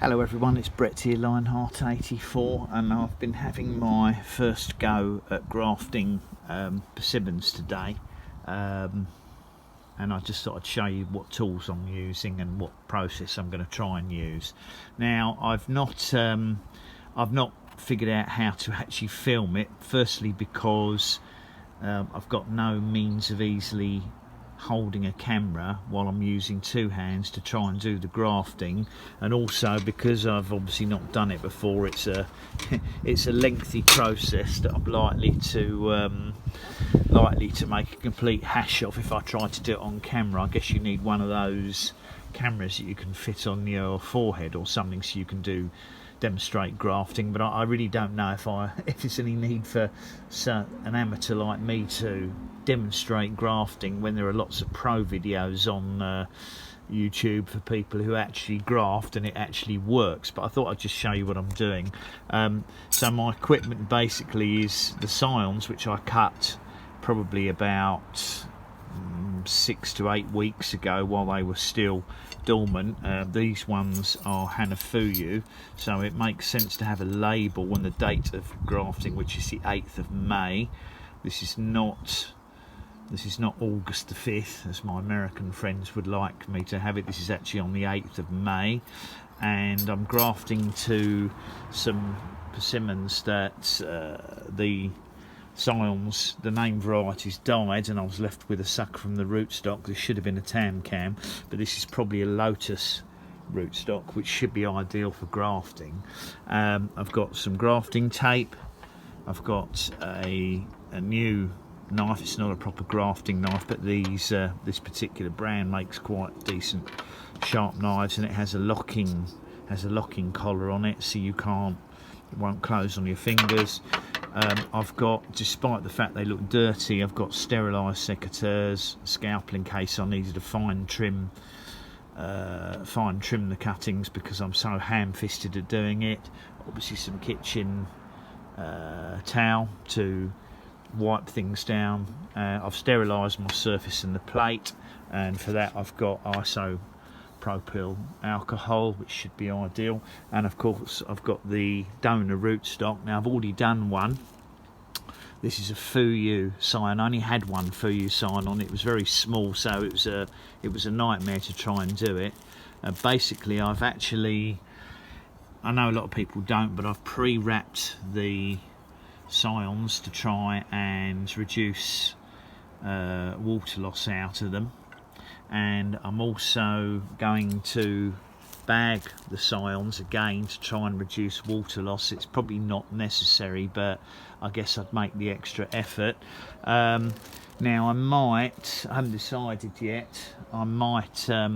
Hello everyone, it's Brett here, Lionheart84, and I've been having my first go at grafting persimmons today, and I just thought I'd show you what tools I'm using and what process I'm going to try and use. Now I've not figured out how to actually film it, firstly because I've got no means of easily holding a camera while I'm using two hands to try and do the grafting, and also because I've obviously not done it before, it's a it's a lengthy process that I'm likely to make a complete hash of if I try to do it on camera. I guess you need one of those cameras that you can fit on your forehead or something so you can demonstrate grafting, but I really don't know if there's any need for an amateur like me to demonstrate grafting when there are lots of pro videos on YouTube for people who actually graft and it actually works. But I thought I'd just show you what I'm doing. So my equipment basically is the scions, which I cut probably about 6 to 8 weeks ago while they were still dormant. These ones are Hanafuyu, so it makes sense to have a label and the date of grafting, which is the 8th of May. This is not August the 5th, as my American friends would like me to have it. This is actually on the 8th of May, and I'm grafting to some persimmons that the scions, the name varieties, died, and I was left with a suck from the rootstock. This should have been a tam cam, but this is probably a lotus rootstock, which should be ideal for grafting. I've got some grafting tape. I've got a new knife. It's not a proper grafting knife, but this particular brand makes quite decent sharp knives, and it has a locking collar on it, so it won't close on your fingers. I've got, despite the fact they look dirty, I've got sterilised secateurs, a scalpel in case I needed to fine trim the cuttings because I'm so ham-fisted at doing it. Obviously some kitchen towel to wipe things down. I've sterilised my surface and the plate, and for that I've got isopropyl alcohol, which should be ideal, and of course I've got the donor rootstock. Now I've already done one. This is a Fuyu scion. I only had one Fuyu scion on. It was very small, so it was a nightmare to try and do it. Basically I know a lot of people don't, but I've pre-wrapped the scions to try and reduce water loss out of them, and I'm also going to bag the scions again to try and reduce water loss. It's probably not necessary, but I guess I'd make the extra effort. Now I haven't decided yet, I might try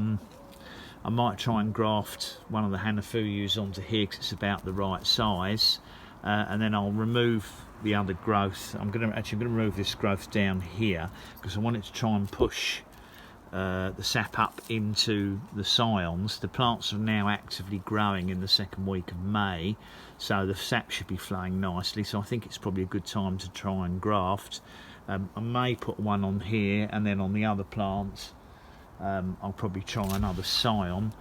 and graft one of the Hanafuyus onto here because it's about the right size, and then I'll remove the other growth. I'm going to remove this growth down here because I want it to try and push the sap up into the scions. The plants are now actively growing in the second week of May, so the sap should be flowing nicely, so I think it's probably a good time to try and graft. I may put one on here, and then on the other plants I'll probably try another scion.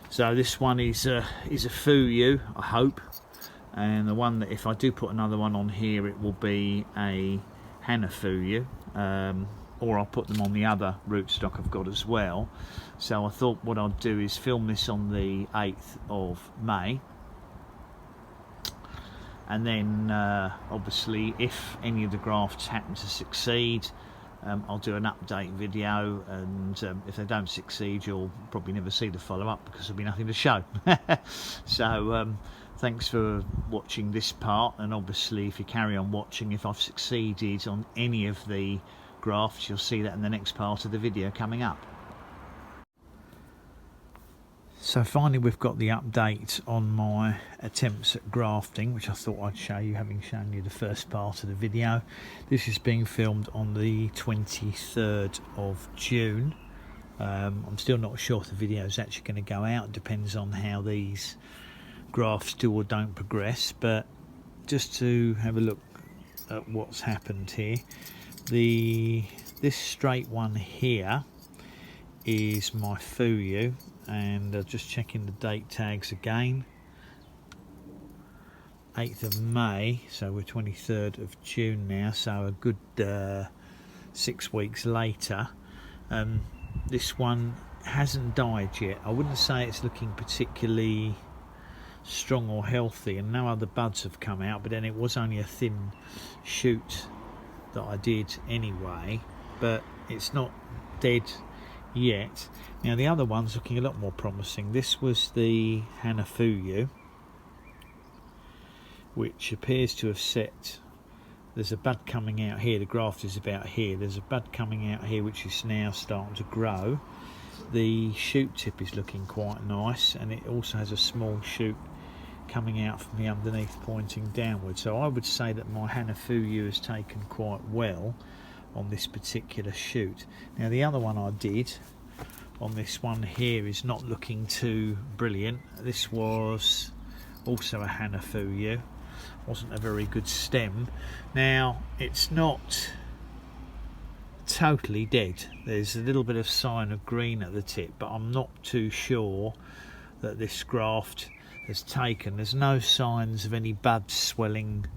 So this one is a Fuyu, I hope, and the one that, if I do put another one on here, it will be a Hanafuyu, or I'll put them on the other rootstock I've got as well. So I thought what I'd do is film this on the 8th of May, and then obviously if any of the grafts happen to succeed, I'll do an update video, and if they don't succeed, you'll probably never see the follow-up because there'll be nothing to show. So thanks for watching this part, and obviously if you carry on watching, if I've succeeded on any of the grafts, you'll see that in the next part of the video coming up. So finally we've got the update on my attempts at grafting, which I thought I'd show you, having shown you the first part of the video. This is being filmed on the 23rd of June. I'm still not sure if the video is actually going to go out. It depends on how these grafts do or don't progress, but just to have a look at what's happened here, this straight one here is my Fuyu, and just checking the date tags again. 8th of May, so we're 23rd of June now, so a good 6 weeks later. This one hasn't died yet. I wouldn't say it's looking particularly strong or healthy, and no other buds have come out, but then it was only a thin shoot that I did anyway, but it's not dead yet. Now the other one's looking a lot more promising. This was the Hanafuyu, which appears to have set. There's a bud coming out here, the graft is about here. There's a bud coming out here which is now starting to grow. The shoot tip is looking quite nice, and it also has a small shoot coming out from the underneath pointing downwards. So I would say that my Hanafuyu has taken quite well on this particular shoot. Now the other one I did on this one here is not looking too brilliant. This was also a Hanafuyu. Wasn't a very good stem. Now it's not totally dead. There's a little bit of sign of green at the tip, but I'm not too sure that this graft has taken. There's no signs of any buds swelling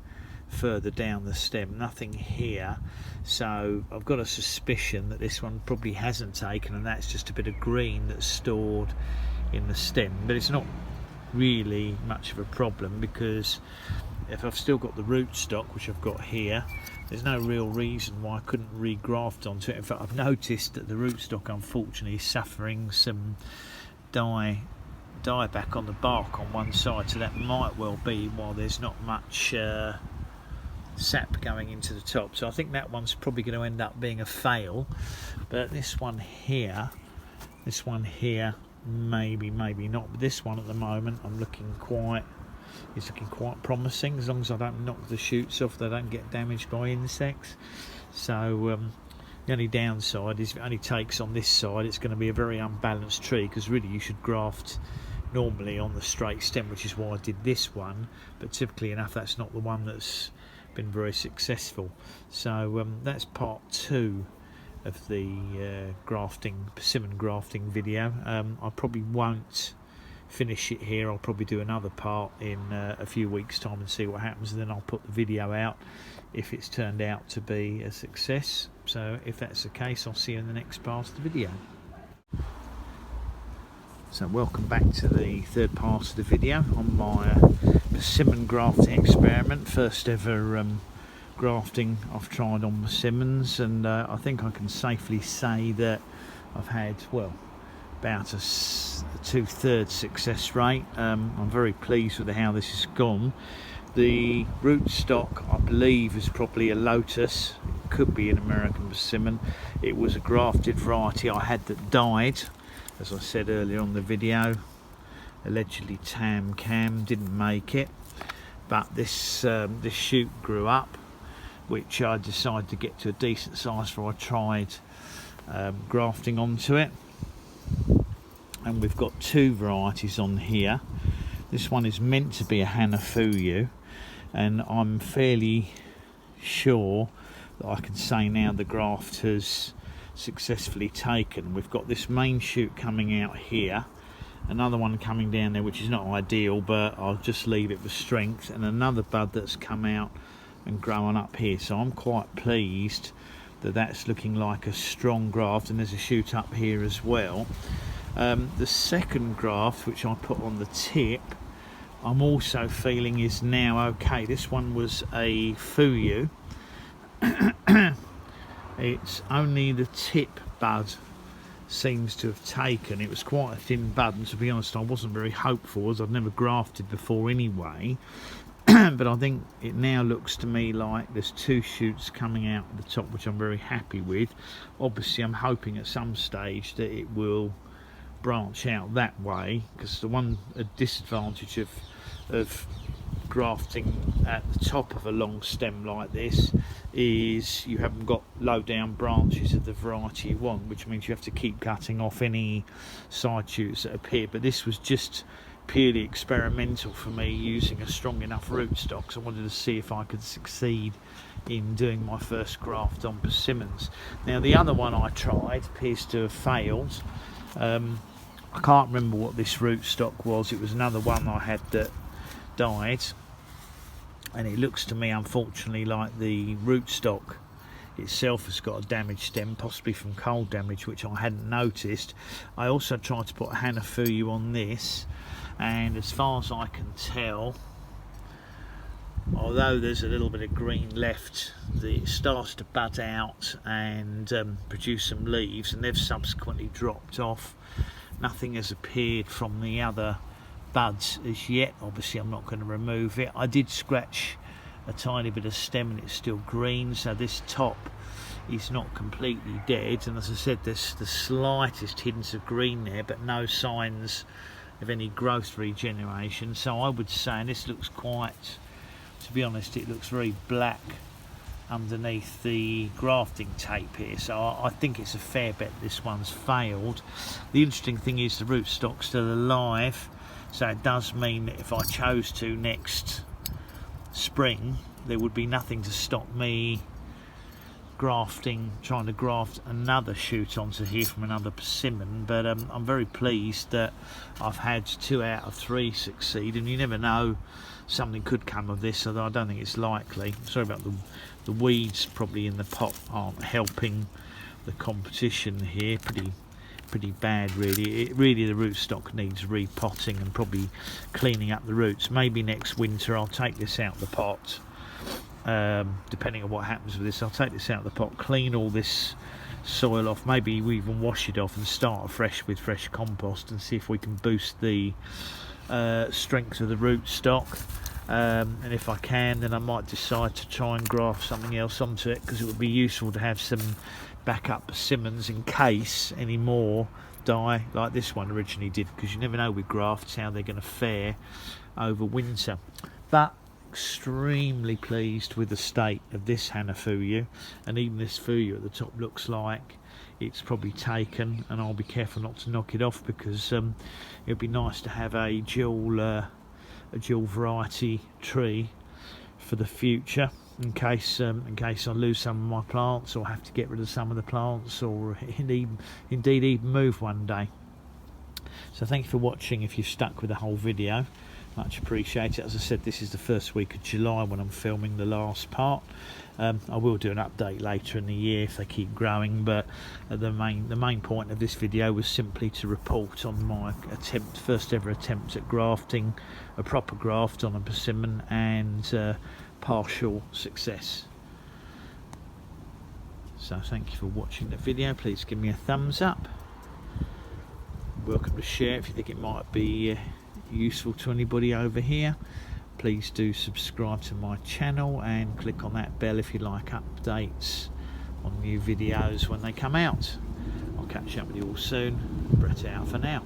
further down the stem, nothing here, so I've got a suspicion that this one probably hasn't taken, and that's just a bit of green that's stored in the stem. But it's not really much of a problem, because if I've still got the rootstock, which I've got here, there's no real reason why I couldn't regraft onto it. In fact, I've noticed that the rootstock unfortunately is suffering some dieback on the bark on one side, so that might well be why there's not much sap going into the top. So I think that one's probably going to end up being a fail. But this one here maybe not, but this one at the moment it's looking quite promising, as long as I don't knock the shoots off, they don't get damaged by insects. So the only downside is if it only takes on this side, it's going to be a very unbalanced tree, because really you should graft normally on the straight stem, which is why I did this one, but typically enough that's not the one that's been very successful. So that's part 2 of the persimmon grafting video. I probably won't finish it here. I'll probably do another part in a few weeks time and see what happens, and then I'll put the video out if it's turned out to be a success. So if that's the case, I'll see you in the next part of the video. So welcome back to the third part of the video on my persimmon grafting experiment. First ever grafting I've tried on persimmons, and I think I can safely say that I've had, well, about a 2/3 success rate. I'm very pleased with how this has gone. The rootstock, I believe, is probably a lotus. It could be an American persimmon. It was a grafted variety I had that died, as I said earlier on the video. Allegedly Tam Cam didn't make it, but this shoot grew up, which I decided to get to a decent size before I tried grafting onto it. And we've got 2 varieties on here. This one is meant to be a Hanafuyu, and I'm fairly sure that I can say now the graft has successfully taken. We've got this main shoot coming out here, another one coming down there which is not ideal, but I'll just leave it for strength, and another bud that's come out and growing up here. So I'm quite pleased that that's looking like a strong graft, and there's a shoot up here as well. The second graft, which I put on the tip, I'm also feeling is now okay. This one was a Fuyu. It's only the tip bud seems to have taken. It was quite a thin bud, and to be honest I wasn't very hopeful, as I've never grafted before anyway. But I think it now looks to me like there's 2 shoots coming out at the top, which I'm very happy with. Obviously I'm hoping at some stage that it will branch out that way, because the one disadvantage of grafting at the top of a long stem like this is you haven't got low down branches of the variety you want, which means you have to keep cutting off any side shoots that appear. But this was just purely experimental for me, using a strong enough rootstock, so I wanted to see if I could succeed in doing my first graft on persimmons. Now the other one I tried appears to have failed. I can't remember what this rootstock was. It was another one I had that died, and it looks to me unfortunately like the rootstock itself has got a damaged stem, possibly from cold damage, which I hadn't noticed. I also tried to put a hanafuyu on this, and as far as I can tell, although there's a little bit of green left, it starts to bud out and produce some leaves, and they've subsequently dropped off. Nothing has appeared from the other buds as yet. Obviously I'm not going to remove it. I did scratch a tiny bit of stem and it's still green, so this top is not completely dead, and as I said, there's the slightest hints of green there, but no signs of any growth regeneration. So I would say, and this looks quite, to be honest, it looks very black underneath the grafting tape here, so I think it's a fair bet this one's failed. The interesting thing is the rootstock's still alive, so it does mean that if I chose to next spring, there would be nothing to stop me trying to graft another shoot onto here from another persimmon. But I'm very pleased that I've had 2 out of 3 succeed, and you never know, something could come of this, although I don't think it's likely. Sorry about the weeds probably in the pot aren't helping the competition here. Pretty bad really. Really the rootstock needs repotting and probably cleaning up the roots. Maybe next winter I'll take this out the pot, depending on what happens with this. I'll take this out of the pot, clean all this soil off, maybe we even wash it off and start afresh with fresh compost, and see if we can boost the strength of the rootstock. And if I can, then I might decide to try and graft something else onto it, because it would be useful to have some backup persimmons in case any more die like this one originally did, because you never know with grafts how they're going to fare over winter. But extremely pleased with the state of this hanafuyu, and even this fuyu at the top looks like it's probably taken, and I'll be careful not to knock it off, because it would be nice to have a dual variety tree for the future, in case I lose some of my plants, or have to get rid of some of the plants, or indeed even move one day. So thank you for watching. If you've stuck with the whole video, much appreciated. As I said, this is the first week of July when I'm filming the last part. I will do an update later in the year if they keep growing, but the main point of this video was simply to report on my first ever attempt at grafting a proper graft on a persimmon, and partial success. So thank you for watching the video. Please give me a thumbs up. Welcome to share if you think it might be useful to anybody over here. Please do subscribe to my channel and click on that bell if you like updates on new videos when they come out. I'll catch up with you all soon. Brett out for now.